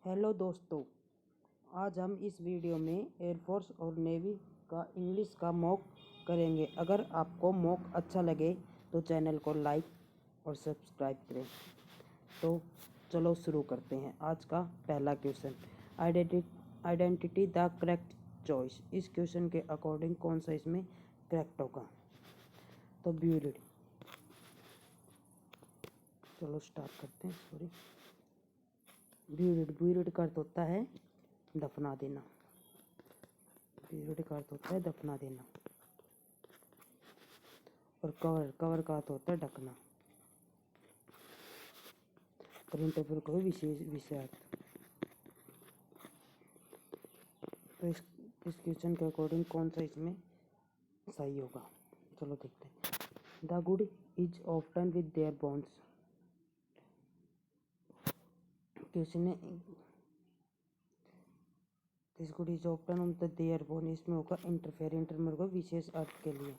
Hello दोस्तों, आज हम इस वीडियो में एयरफोर्स और नेवी का इंग्लिश का मॉक करेंगे। अगर आपको मॉक अच्छा लगे तो चैनल को लाइक और सब्सक्राइब करें। तो चलो शुरू करते हैं। आज का पहला question, identity the correct choice. इस क्वेश्चन के अकॉर्डिंग कौन सा इसमें करेक्ट होगा? तो ब्यूरिड। चलो स्टार्ट करते हैं। ब्यूरिड का अर्थ होता है दफना देना। ब्यूरिड का अर्थ होता है दफना देना। और कवर का अर्थ होता है ढकना। करंट अफेयर कोई विशेष विषय अर्थ। तो इस क्वेश्चन के अकॉर्डिंग कौन सा इसमें सही होगा? चलो देखते हैं। The good is often with their bones. Question है this good is often on the their bone. इसमें होगा इंटरफेयर को विशेष अर्थ के लिए।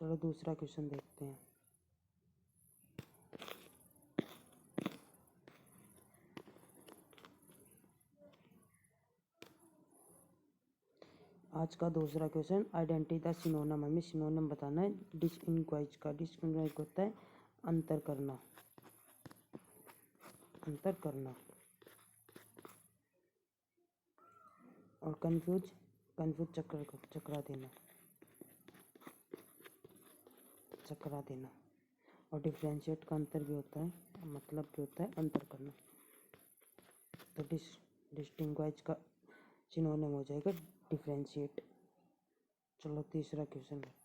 चलो दूसरा क्वेश्चन देखते हैं। आज का दूसरा क्वेश्चन, आइडेंटिटी द सिनोनिम। हमें सिनोनिम बताना है डिसइंग्विश का। डिसइंग्विश होता है अंतर करना। अंतर करना। और कंफ्यूज चकरा देना। चकरा देना। और डिफरेंशिएट का अंतर भी होता है, मतलब भी होता है अंतर करना। तो डिस्टिंग्विश का सिनोनिम हो जाएगा डिफरेंशिएट। चलो तीसरा क्वेश्चन करते हैं।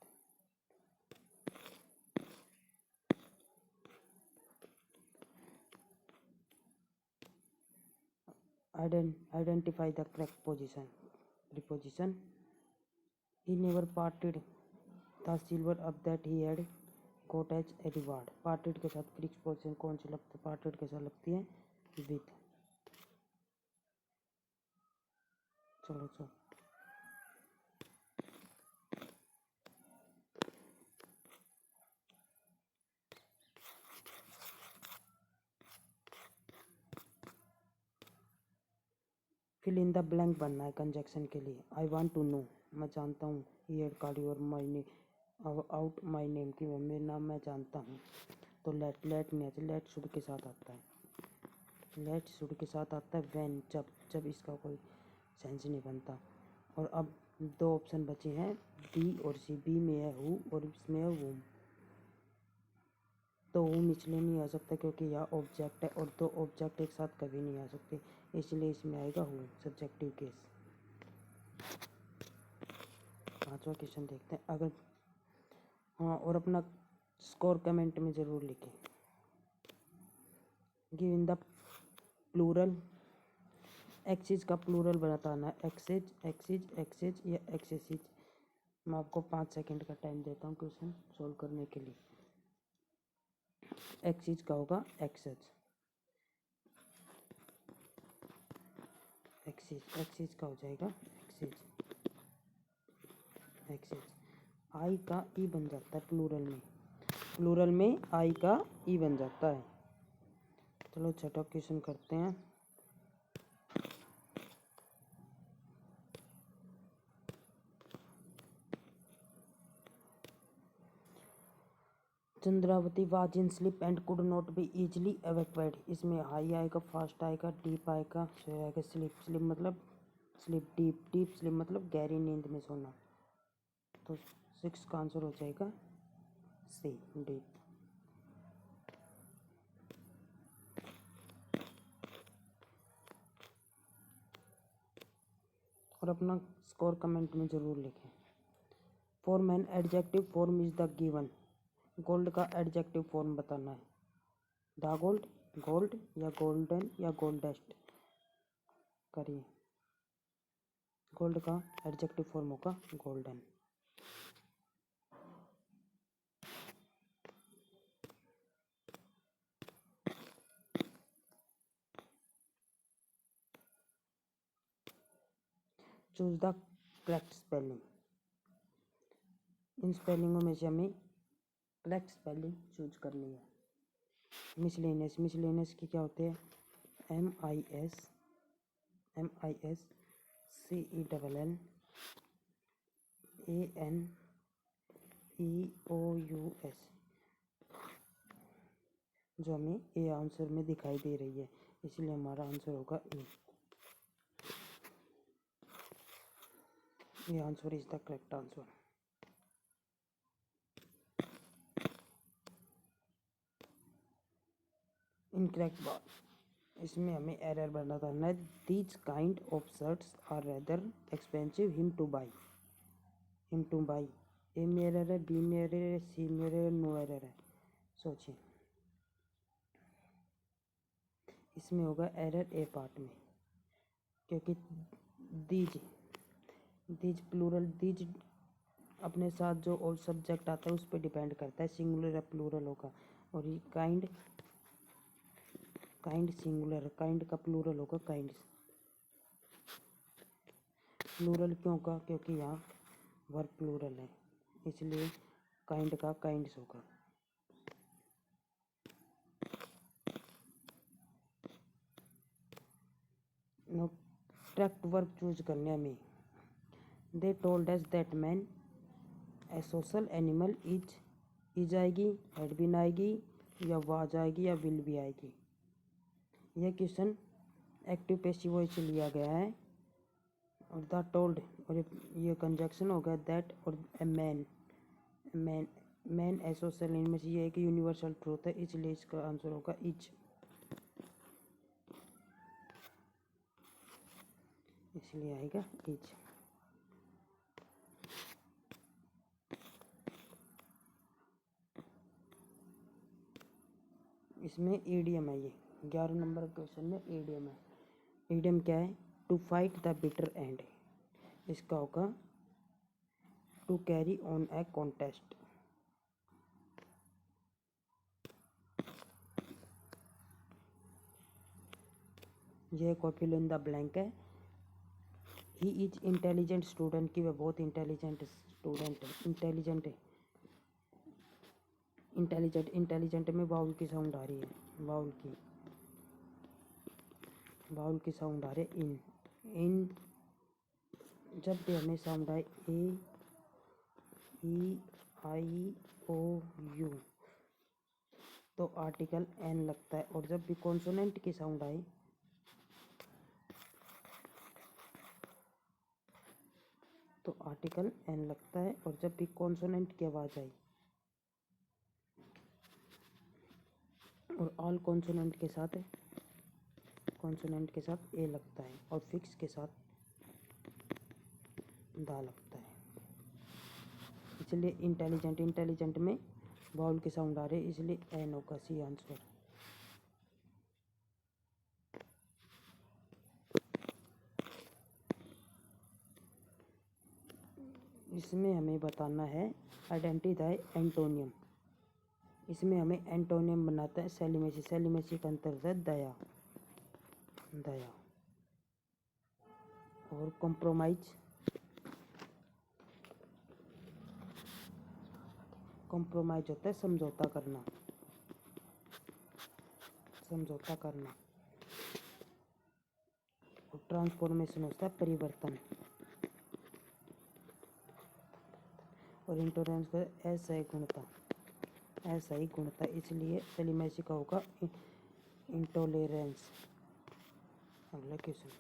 Identify the correct position. Preposition. He never parted the silver up that he had got as a reward. Parted के साथ प्रीपोजिशन कौन सी लगती है? पार्टेड के साथ लगती है विद। चलो फिल इन द ब्लैंक बनना है कंजक्शन के लिए। आई वांट टू नो, मैं जानता हूँ। He had called your my name out my name, की मेरा नाम मैं जानता हूँ। तो लेट नहीं आता, लेट शुड के साथ आता है। लेट शुड के साथ आता है व्हेन, जब इसका कोई सेंस नहीं बनता। और अब दो ऑप्शन बचे हैं, बी और सी। बी में है हु और इसमें है वूम। तो वूम इसलिए नहीं आ सकता क्योंकि यह ऑब्जेक्ट है, और दो ऑब्जेक्ट एक साथ कभी नहीं आ सकते, इसलिए इसमें आएगा हु, सब्जेक्टिव केस। पांचवा क्वेश्चन देखते हैं। अगर हाँ, और अपना स्कोर कमेंट में ज़रूर लिखें। Give in the plural. Axis का प्लूरल बताना है। एक्सेज या एक्सेसिज। मैं आपको 5 सेकंड का टाइम देता हूँ क्वेश्चन सोल्व करने के लिए। एक्सिज का होगा एक्सेज। एक्सिज का हो जाएगा एक्सेज। आई का ई बन जाता है प्लूरल में आई का ई बन जाता है। चलो छठा क्वेश्चन करते हैं। Chandravati was in slip and could not be easily evacuated. इसमें हाई आएगा, फास्ट आएगा, डीप आएगा, स्लो आएगा। स्लिप मतलब डीप स्लिप मतलब गहरी नींद में सोना। तो 6 का आंसर हो जाएगा सी, डीप। और अपना स्कोर कमेंट में ज़रूर लिखें। For man adjective form is the given. Gold का एडजेक्टिव फॉर्म बताना है। द गोल्ड, गोल्ड या गोल्डन या गोल्डेस्ट। करिए। गोल्ड का एडजेक्टिव फॉर्म होगा golden. Choose the correct spelling. इन स्पेलिंगों में से हमें करेक्ट स्पेलिंग चूज करनी है। मिसलेनियस की क्या होते हैं? MISCELLANEOUS, जो हमें ए आंसर में दिखाई दे रही है, इसलिए हमारा आंसर होगा ए। ये answer is the correct answer. Incorrect बात, इसमें हमें एरर बताना है। These kind of shirts are rather expensive him to buy. A में एरर है, बी में एरर है, सी में एरर है, नो एरर है। सोचिए, इसमें होगा एरर ए पार्ट में, क्योंकि दीज प्लूरल, दीज अपने साथ जो और सब्जेक्ट आता है उस पर डिपेंड करता है, सिंगुलर या प्लूरल होगा। और ये काइंड सिंगुलर, काइंड का प्लूरल होगा काइंड्स। प्लूरल क्यों होगा? क्योंकि यहाँ वर्ब प्लूरल है, इसलिए काइंड का काइंड्स होगा। करेक्ट वर्ब चूज करने में, they told us that man A social animal is आएगी, हैड बीन आएगी, या वाज आएगी, या विल भी आएगी। यह क्वेश्चन एक्टिव पैसिव वॉइस से लिया गया है। और द टोल्ड, और ये कंजक्शन होगा दैट और a man A social animal, ये एक यूनिवर्सल ट्रूथ है, इसलिए इसका आंसर होगा इज। इसलिए आएगा इज। इसमें ईडियम है, ये 11 नंबर क्वेश्चन में ईडियम है। ईडियम क्या है? To fight the bitter end, इसका होगा to carry on a contest. यह को फिल इन द ब्लैंक है। ही इज इंटेलिजेंट स्टूडेंट की वह बहुत इंटेलिजेंट स्टूडेंट है, इंटेलिजेंट है। इंटेलिजेंट में बाउल की साउंड आ रही है, बाउल की साउंड आ रही है इन। जब भी हमें साउंड आए ए ई आई ओ यू तो आर्टिकल एन लगता है, और जब भी कॉन्सोनेंट की साउंड आए तो आर्टिकल एन लगता है, और जब भी कॉन्सोनेंट की आवाज़ आई और ऑल कॉन्सोनेंट के साथ ए लगता है, और फिक्स के साथ दा लगता है। इसलिए इंटेलिजेंट में बाउल की साउंड आ रही है, इसलिए एन होगा सी आंसर। इसमें हमें बताना है आइडेंटिफाई एंटोनियम। इसमें हमें एंटोनियम बनाता है सेलिमेसी का अंतर्गत है दया और कॉम्प्रोमाइज होता है समझौता करना। और ट्रांसफॉर्मेशन होता है परिवर्तन। और इंटोलेरेंस का असह्य गुणता, इसलिए सेलिमेसी का होगा इंटोलेरेंस। अगला क्वेश्चन,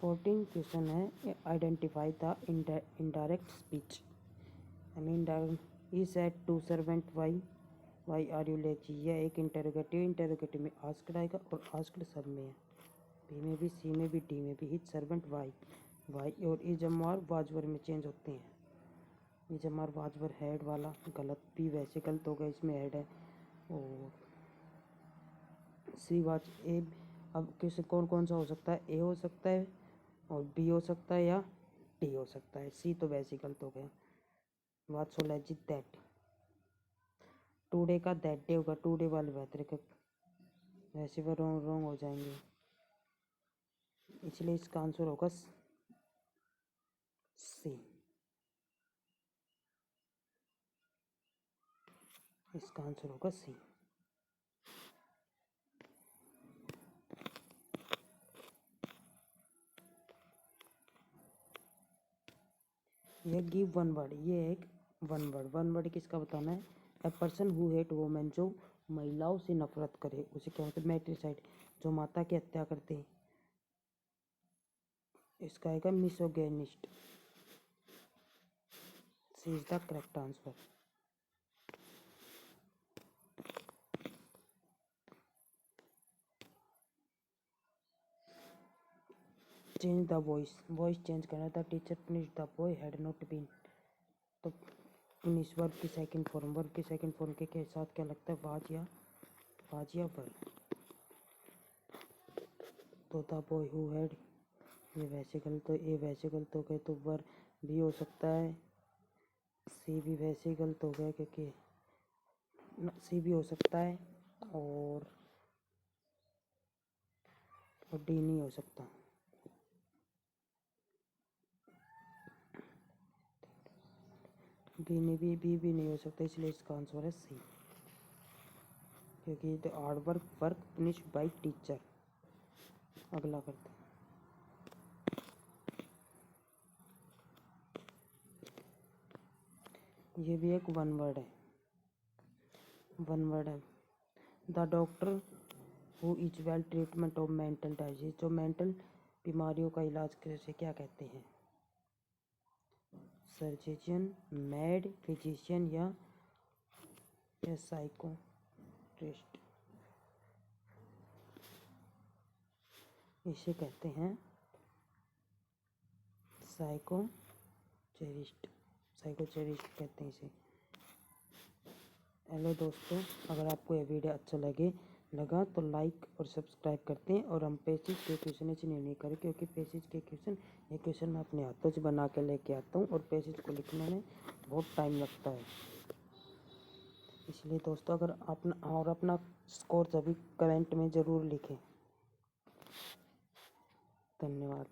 14 क्वेश्चन है identify the indirect speech. He said to servant why are you late. यह एक इंटेरोगेटिव में आस्क्ड आएगा, और आस्क्ड सब में है, बी में भी, सी में भी, डी में भी। हिज सर्वेंट वाई और इज अमार वाजवर में चेंज होते हैं। इज अमार वाजवर हेड वाला गलत, भी वैसे गलत होगा, इसमें हेड है। और सी वाज ए, अब किसे कौन सा हो सकता है? ए हो सकता है, और बी हो सकता है, या डी हो सकता है। सी तो वैसे गलत हो गया। Was so legit that, today का दैट डे होगा, टूडे वाले बेहतर का वैसे वो रॉन्ग हो जाएंगे, इसलिए इसका आंसर होगा सी। इसका आंसर होगा सी। यह गिव वन वर्ड, ये एक वन वर्ड। वन वर्ड किसका बताना है? A person who hate women, जो महिलाओं से नफरत करे उसे क्या होता है? मैट्रिसाइड, जो माता की हत्या करते हैं। इसका आएगा misogynist. C is the correct answer. Change the voice, voice change करना था। Teacher punish the boy had not been, तो पुनिश वर्ब की सेकंड फॉर्म, वर्ब की सेकंड फॉर्म के साथ क्या लगता है? वाज या वर। तो द बॉय हु हैड, ये वैसे गलत, ये वैसे गलत हो गए तो वर भी हो सकता है। सी भी वैसे ही गलत हो गया क्योंकि सी भी हो सकता है, और डी नहीं हो सकता। बी नहीं हो सकता, इसलिए इसका आंसर है सी, क्योंकि the hard work punish by teacher. अगला करते हैं। ये भी एक वन वर्ड है। The doctor who is well treatment of mental disease, जो मेंटल बीमारियों का इलाज करे उसे क्या कहते हैं? सर्जन, मेड, फिजिशियन या साइकोट्रिस्ट। इसे कहते हैं साइकोचेरिस्ट, साइकोचेरिस्ट कहते हैं इसे। हेलो दोस्तों, अगर आपको यह वीडियो अच्छा लगा तो लाइक और सब्सक्राइब करते हैं। और हम पैसेज के क्वेश्चन इसलिए नहीं करें क्योंकि पैसेज के क्वेश्चन, ये क्वेश्चन मैं अपने हाथों से बना के लेके आता हूँ और पैसेज को लिखने में बहुत टाइम लगता है। इसलिए दोस्तों, अगर अपना स्कोर सभी कमेंट में ज़रूर लिखें। धन्यवाद।